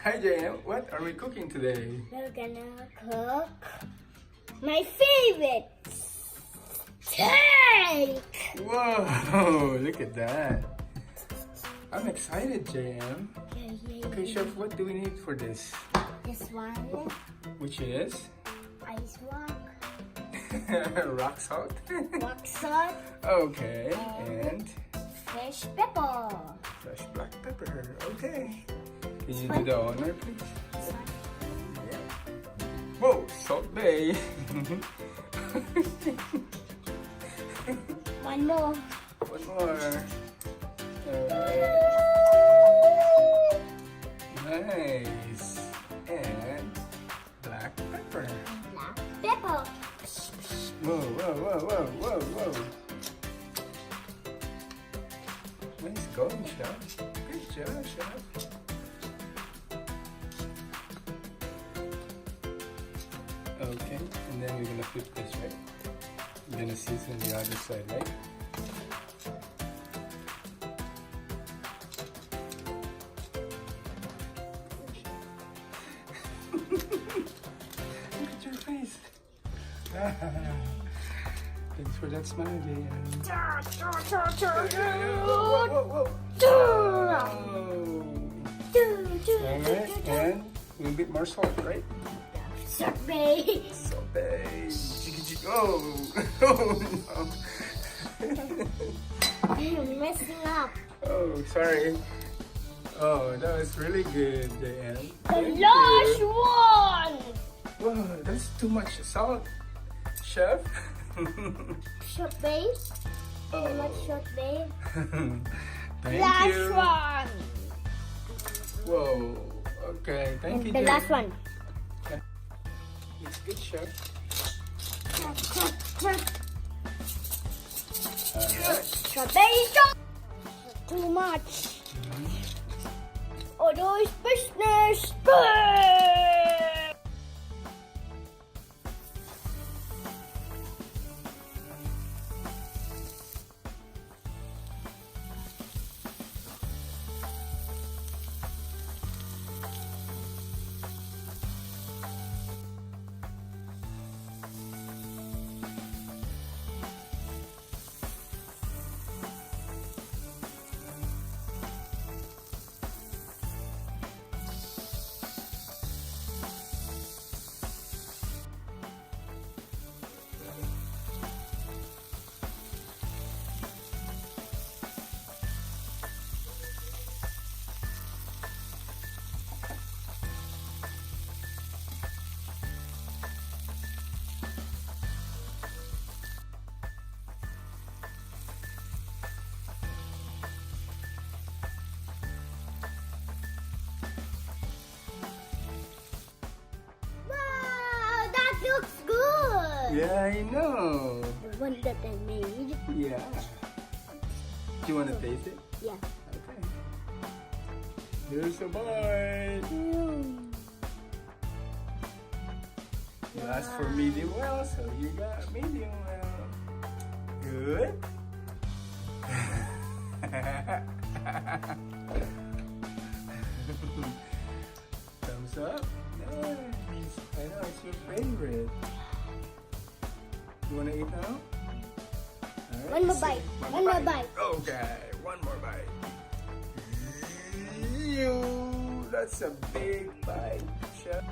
Hi JM, what are we cooking today? We're gonna cook my favorite steak. Whoa, look at that. I'm excited, JM. Yeah. Okay, Chef, what do we need for this? This one, Which is? ice rock, Rock salt. rock salt, Okay, and fresh pepper. fresh black pepper. Okay. Can you do the honor, please? Yeah. Whoa, Salt Bay. One more. One more. Alright. Nice. And black pepper. Black pepper. Whoa. Nice going, Chef. Good job, Chef. Okay, and then we're gonna flip this, right? We're gonna season the other side, right? Look at your face. Thanks for that smile, JM. Whoa. Alright, and a little bit more salt, right? Sorbet. Salt Bay. Oh, no. I'm messing up. Oh, sorry. Oh, that was really good, JM. The last one. Whoa, that's too much salt, Chef. Sorbet. Too much sorbet. Thank Last you. one. Whoa. Okay, thank you. The JM. last one. It's good, Chef. Sorbet. Too much. Although it's business. Wow, that looks good. Yeah, I know. The one that I made. Yeah. Do you want to taste it? Yeah. Okay. Here's a bite. You asked for medium well, so you got medium well. Good. Thumbs up. Nice. I know it's your favorite. You want to eat now? All right, One more so- bite. One more bite. Okay, one more bite. Ew, that's a big bite, Chef.